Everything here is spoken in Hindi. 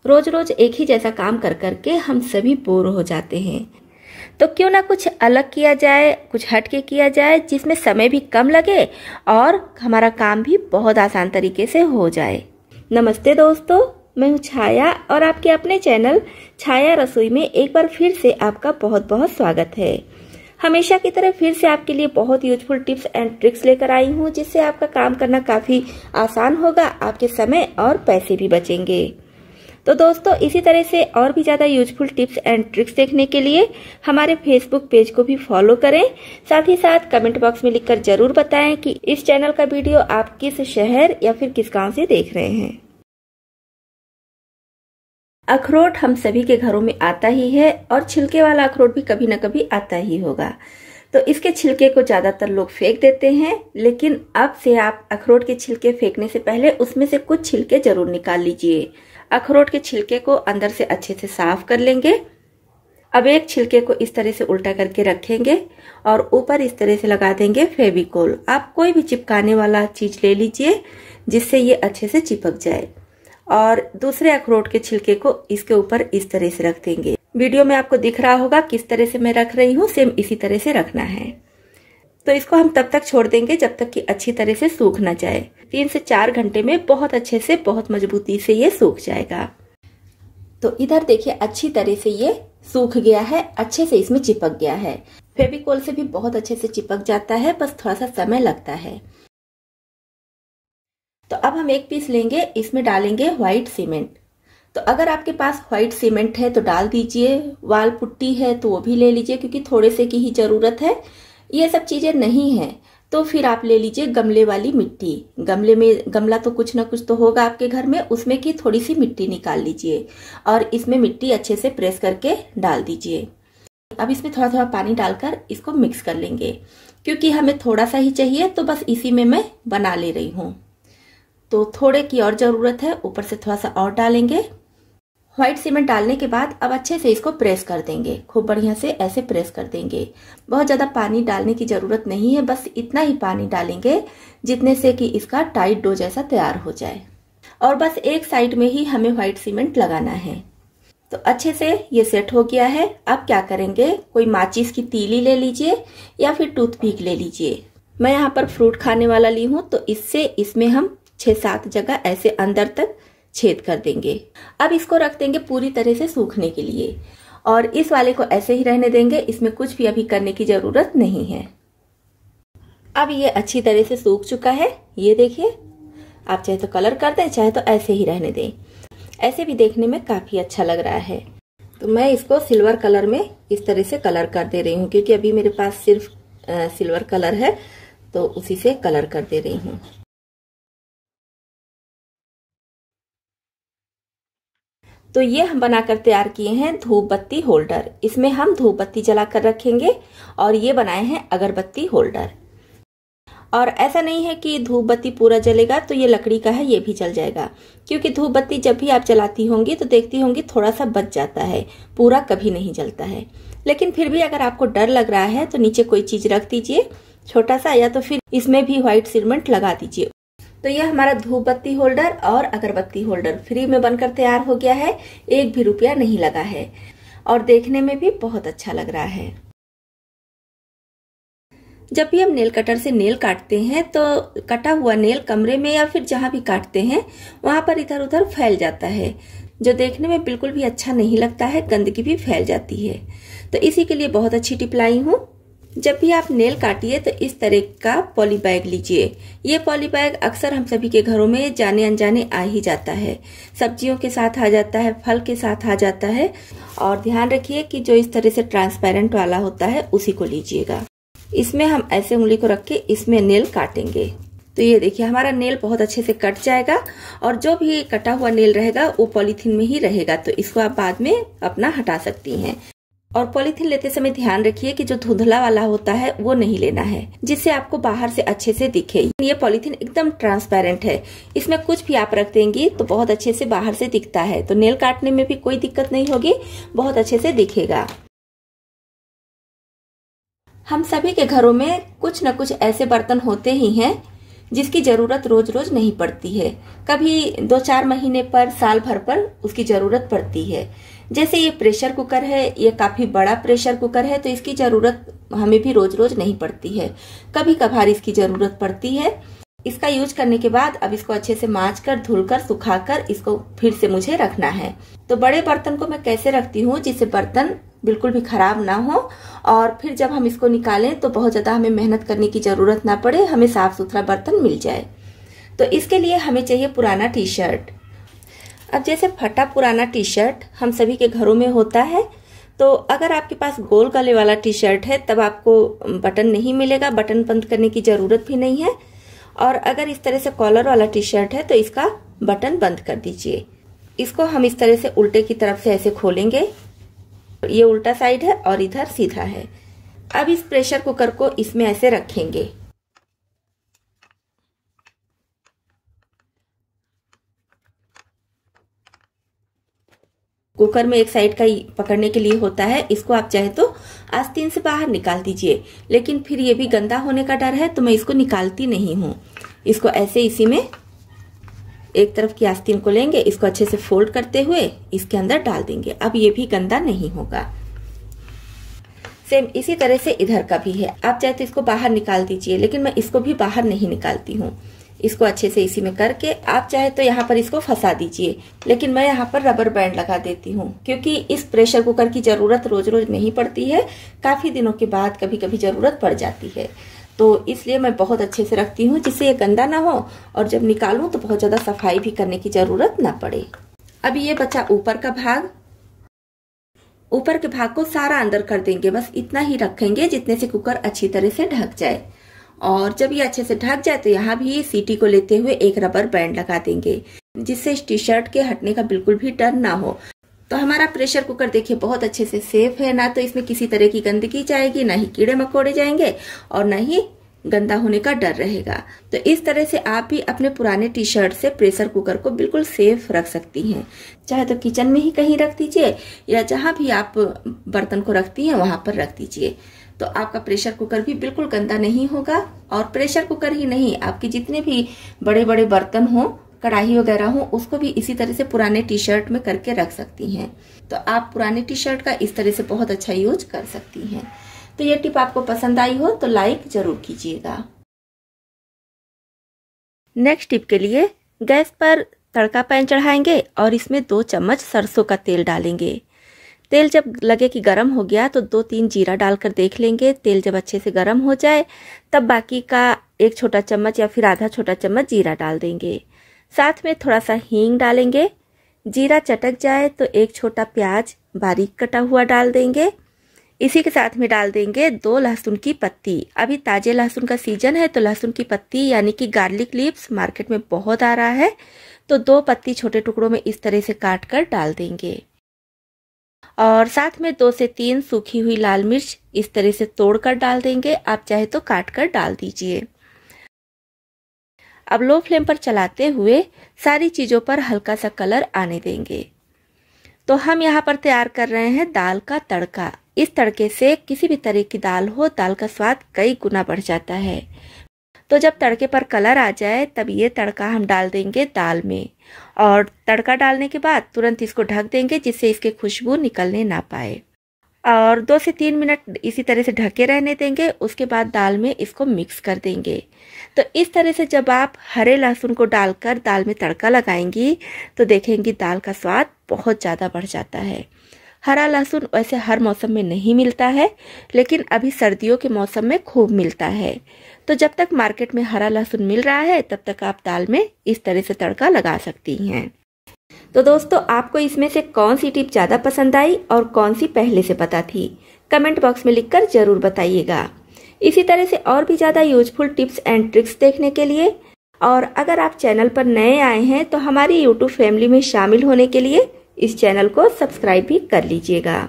रोज रोज एक ही जैसा काम कर करके हम सभी बोर हो जाते हैं। तो क्यों ना कुछ अलग किया जाए, कुछ हट के किया जाए, जिसमें समय भी कम लगे और हमारा काम भी बहुत आसान तरीके से हो जाए। नमस्ते दोस्तों, मैं हूँ छाया और आपके अपने चैनल छाया रसोई में एक बार फिर से आपका बहुत बहुत स्वागत है। हमेशा की तरह फिर से आपके लिए बहुत यूजफुल टिप्स एंड ट्रिक्स लेकर आई हूँ, जिससे आपका काम करना काफी आसान होगा, आपके समय और पैसे भी बचेंगे। तो दोस्तों, इसी तरह से और भी ज्यादा यूजफुल टिप्स एंड ट्रिक्स देखने के लिए हमारे फेसबुक पेज को भी फॉलो करें। साथ ही साथ कमेंट बॉक्स में लिखकर जरूर बताएं कि इस चैनल का वीडियो आप किस शहर या फिर किस गांव से देख रहे हैं। अखरोट हम सभी के घरों में आता ही है और छिलके वाला अखरोट भी कभी न कभी आता ही होगा। तो इसके छिलके को ज्यादातर लोग फेंक देते हैं, लेकिन अब से आप अखरोट के छिलके फेंकने से पहले उसमें से कुछ छिलके जरूर निकाल लीजिए। अखरोट के छिलके को अंदर से अच्छे से साफ कर लेंगे। अब एक छिलके को इस तरह से उल्टा करके रखेंगे और ऊपर इस तरह से लगा देंगे फेविकोल। आप कोई भी चिपकाने वाला चीज ले लीजिए जिससे ये अच्छे से चिपक जाए, और दूसरे अखरोट के छिलके को इसके ऊपर इस तरह से रख देंगे। वीडियो में आपको दिख रहा होगा किस तरह से मैं रख रही हूँ, सेम इसी तरह से रखना है। तो इसको हम तब तक छोड़ देंगे जब तक कि अच्छी तरह से सूख ना जाए। 3 से 4 घंटे में बहुत अच्छे से, बहुत मजबूती से ये सूख जाएगा। तो इधर देखिए, अच्छी तरह से ये सूख गया है, अच्छे से इसमें चिपक गया है। फेविकोल से भी बहुत अच्छे से चिपक जाता है, बस थोड़ा सा समय लगता है। तो अब हम एक पीस लेंगे, इसमें डालेंगे व्हाइट सीमेंट। तो अगर आपके पास व्हाइट सीमेंट है तो डाल दीजिए, वाल पुट्टी है तो वो भी ले लीजिए, क्योंकि थोड़े से की ही जरूरत है। ये सब चीजें नहीं है तो फिर आप ले लीजिए गमले वाली मिट्टी। गमले में, गमला तो कुछ ना कुछ तो होगा आपके घर में, उसमें की थोड़ी सी मिट्टी निकाल लीजिए और इसमें मिट्टी अच्छे से प्रेस करके डाल दीजिए। अब इसमें थोड़ा थोड़ा पानी डालकर इसको मिक्स कर लेंगे, क्योंकि हमें थोड़ा सा ही चाहिए, तो बस इसी में मैं बना ले रही हूँ। तो थोड़े की और जरूरत है, ऊपर से थोड़ा सा और डालेंगे। व्हाइट सीमेंट डालने के बाद अब अच्छे से इसको प्रेस कर देंगे, खूब बढ़िया से ऐसे प्रेस कर देंगे। बहुत ज्यादा पानी डालने की जरूरत नहीं है, बस इतना ही पानी डालेंगे जितने से कि इसका टाइट डो जैसा तैयार हो जाए। और बस एक साइड में ही हमें व्हाइट सीमेंट लगाना है। तो अच्छे से ये सेट हो गया है। अब क्या करेंगे, कोई माचिस की तीली ले लीजिए या फिर टूथपिक ले लीजिए। मैं यहाँ पर फ्रूट खाने वाला ली हूँ, तो इससे इसमें हम 6-7 जगह ऐसे अंदर तक छेद कर देंगे। अब इसको रख देंगे पूरी तरह से सूखने के लिए, और इस वाले को ऐसे ही रहने देंगे, इसमें कुछ भी अभी करने की जरूरत नहीं है। अब ये अच्छी तरह से सूख चुका है, ये देखिए। आप चाहे तो कलर कर दें, चाहे तो ऐसे ही रहने दें। ऐसे भी देखने में काफी अच्छा लग रहा है। तो मैं इसको सिल्वर कलर में इस तरह से कलर कर दे रही हूँ, क्योंकि अभी मेरे पास सिर्फ सिल्वर कलर है, तो उसी से कलर कर दे रही हूँ। तो ये हम बनाकर तैयार किए हैं धूप बत्ती होल्डर। इसमें हम धूप बत्ती जलाकर रखेंगे, और ये बनाए हैं अगरबत्ती होल्डर। और ऐसा नहीं है कि धूप बत्ती पूरा जलेगा तो ये लकड़ी का है, ये भी जल जाएगा, क्योंकि धूप बत्ती जब भी आप जलाती होंगी तो देखती होंगी थोड़ा सा बच जाता है, पूरा कभी नहीं जलता है। लेकिन फिर भी अगर आपको डर लग रहा है तो नीचे कोई चीज रख दीजिए छोटा सा, या तो फिर इसमें भी व्हाइट सीमेंट लगा दीजिए। तो यह हमारा धूप बत्ती होल्डर और अगरबत्ती होल्डर फ्री में बनकर तैयार हो गया है। 1 भी रुपया नहीं लगा है, और देखने में भी बहुत अच्छा लग रहा है। जब भी हम नेल कटर से नेल काटते हैं तो कटा हुआ नेल कमरे में या फिर जहां भी काटते हैं वहां पर इधर उधर फैल जाता है, जो देखने में बिल्कुल भी अच्छा नहीं लगता है, गंदगी भी फैल जाती है। तो इसी के लिए बहुत अच्छी टिप लाई हूँ। जब भी आप नेल काटिए तो इस तरह का पॉली बैग लीजिए। ये पॉली बैग अक्सर हम सभी के घरों में जाने अनजाने आ ही जाता है, सब्जियों के साथ आ जाता है, फल के साथ आ जाता है। और ध्यान रखिए कि जो इस तरह से ट्रांसपेरेंट वाला होता है उसी को लीजिएगा। इसमें हम ऐसे उंगली को रख के इसमें नेल काटेंगे। तो ये देखिए, हमारा नेल बहुत अच्छे से कट जाएगा, और जो भी कटा हुआ नेल रहेगा वो पॉलीथीन में ही रहेगा, तो इसको आप बाद में अपना हटा सकती हैं। और पॉलीथीन लेते समय ध्यान रखिए कि जो धुंधला वाला होता है वो नहीं लेना है, जिससे आपको बाहर से अच्छे से दिखे। ये पॉलीथीन एकदम ट्रांसपेरेंट है, इसमें कुछ भी आप रख देंगी तो बहुत अच्छे से बाहर से दिखता है, तो नेल काटने में भी कोई दिक्कत नहीं होगी, बहुत अच्छे से दिखेगा। हम सभी के घरों में कुछ न कुछ ऐसे बर्तन होते ही हैं जिसकी जरूरत रोज रोज नहीं पड़ती है, कभी 2-4 महीने पर, साल भर पर उसकी जरूरत पड़ती है। जैसे ये प्रेशर कुकर है, ये काफी बड़ा प्रेशर कुकर है, तो इसकी जरूरत हमें भी रोज रोज नहीं पड़ती है, कभी कभार इसकी जरूरत पड़ती है। इसका यूज करने के बाद अब इसको अच्छे से मांज कर, धुलकर, सुखाकर इसको फिर से मुझे रखना है। तो बड़े बर्तन को मैं कैसे रखती हूँ जिससे बर्तन बिल्कुल भी खराब ना हो, और फिर जब हम इसको निकालें तो बहुत ज्यादा हमें मेहनत करने की जरूरत ना पड़े, हमें साफ सुथरा बर्तन मिल जाए। तो इसके लिए हमें चाहिए पुराना टी शर्ट। अब जैसे फटा पुराना टी शर्ट हम सभी के घरों में होता है, तो अगर आपके पास गोल गले वाला टी शर्ट है तब आपको बटन नहीं मिलेगा, बटन बंद करने की जरूरत भी नहीं है। और अगर इस तरह से कॉलर वाला टी शर्ट है तो इसका बटन बंद कर दीजिए। इसको हम इस तरह से उल्टे की तरफ से ऐसे खोलेंगे, ये उल्टा साइड है और इधर सीधा है। अब इस प्रेशर कुकर को इसमें ऐसे रखेंगे। कुकर में एक साइड का पकड़ने के लिए होता है, इसको आप चाहे तो आस्तीन से बाहर निकाल दीजिए, लेकिन फिर ये भी गंदा होने का डर है तो मैं इसको निकालती नहीं हूँ। इसको ऐसे इसी में एक तरफ की आस्तीन को लेंगे, इसको अच्छे से फोल्ड करते हुए इसके अंदर डाल देंगे। अब ये भी गंदा नहीं होगा। सेम इसी तरह से इधर का भी है। आप चाहे तो इसको बाहर निकाल दीजिए, लेकिन मैं इसको भी बाहर नहीं निकालती हूँ। इसको अच्छे से इसी में करके आप चाहे तो यहाँ पर इसको फंसा दीजिए, लेकिन मैं यहाँ पर रबर बैंड लगा देती हूँ, क्योंकि इस प्रेशर कुकर की जरूरत रोज रोज नहीं पड़ती है, काफी दिनों के बाद कभी कभी जरूरत पड़ जाती है। तो इसलिए मैं बहुत अच्छे से रखती हूँ जिससे ये गंदा ना हो, और जब निकालूं तो बहुत ज्यादा सफाई भी करने की जरूरत ना पड़े। अभी ये बचा ऊपर का भाग। ऊपर के भाग को सारा अंदर कर देंगे, बस इतना ही रखेंगे जितने से कुकर अच्छी तरह से ढक जाए। और जब ये अच्छे से ढक जाए तो यहाँ भी सीटी को लेते हुए एक रबर बैंड लगा देंगे, जिससे इस टी शर्ट के हटने का बिल्कुल भी डर ना हो। तो हमारा प्रेशर कुकर देखिए बहुत अच्छे से सेफ है, ना तो इसमें किसी तरह की गंदगी जाएगी, ना ही कीड़े मकोड़े जाएंगे, और ना ही गंदा होने का डर रहेगा। तो इस तरह से आप भी अपने पुराने टी शर्ट से प्रेशर कुकर को बिल्कुल सेफ रख सकती हैं। चाहे तो किचन में ही कहीं रख दीजिए, या जहां भी आप बर्तन को रखती हैं वहां पर रख दीजिए। तो आपका प्रेशर कुकर भी बिल्कुल गंदा नहीं होगा। और प्रेशर कुकर ही नहीं, आपके जितने भी बड़े बड़े बर्तन हो, कढ़ाई वगैरह हो, उसको भी इसी तरह से पुराने टी शर्ट में करके रख सकती हैं। तो आप पुराने टी शर्ट का इस तरह से बहुत अच्छा यूज कर सकती हैं। तो ये टिप आपको पसंद आई हो तो लाइक जरूर कीजिएगा। नेक्स्ट टिप के लिए गैस पर तड़का पैन चढ़ाएंगे और इसमें 2 चम्मच सरसों का तेल डालेंगे। तेल जब लगे कि गर्म हो गया तो 2-3 जीरा डालकर देख लेंगे। तेल जब अच्छे से गर्म हो जाए तब बाकी का 1 छोटा चम्मच या फिर आधा छोटा चम्मच जीरा डाल देंगे। साथ में थोड़ा सा हींग डालेंगे। जीरा चटक जाए तो 1 छोटा प्याज बारीक कटा हुआ डाल देंगे। इसी के साथ में डाल देंगे 2 लहसुन की पत्ती। अभी ताजे लहसुन का सीजन है तो लहसुन की पत्ती यानी कि गार्लिक लीव्स मार्केट में बहुत आ रहा है, तो 2 पत्ती छोटे टुकड़ों में इस तरह से काट कर डाल देंगे। और साथ में 2 से 3 सूखी हुई लाल मिर्च इस तरह से तोड़कर डाल देंगे। आप चाहे तो काट कर डाल दीजिए। अब लो फ्लेम पर चलाते हुए सारी चीजों पर हल्का सा कलर आने देंगे। तो हम यहाँ पर तैयार कर रहे हैं दाल का तड़का। इस तड़के से किसी भी तरह की दाल हो, दाल का स्वाद कई गुना बढ़ जाता है। तो जब तड़के पर कलर आ जाए तब ये तड़का हम डाल देंगे दाल में, और तड़का डालने के बाद तुरंत इसको ढक देंगे जिससे इसके खुशबू निकलने ना पाए। और 2 से 3 मिनट इसी तरह से ढके रहने देंगे। उसके बाद दाल में इसको मिक्स कर देंगे। तो इस तरह से जब आप हरे लहसुन को डालकर दाल में तड़का लगाएंगी तो देखेंगी दाल का स्वाद बहुत ज़्यादा बढ़ जाता है। हरा लहसुन वैसे हर मौसम में नहीं मिलता है, लेकिन अभी सर्दियों के मौसम में खूब मिलता है। तो जब तक मार्केट में हरा लहसुन मिल रहा है तब तक आप दाल में इस तरह से तड़का लगा सकती हैं। तो दोस्तों, आपको इसमें से कौन सी टिप ज्यादा पसंद आई और कौन सी पहले से पता थी, कमेंट बॉक्स में लिखकर जरूर बताइएगा। इसी तरह से और भी ज्यादा यूजफुल टिप्स एंड ट्रिक्स देखने के लिए, और अगर आप चैनल पर नए आए हैं तो हमारी यूट्यूब फैमिली में शामिल होने के लिए इस चैनल को सब्सक्राइब भी कर लीजिएगा।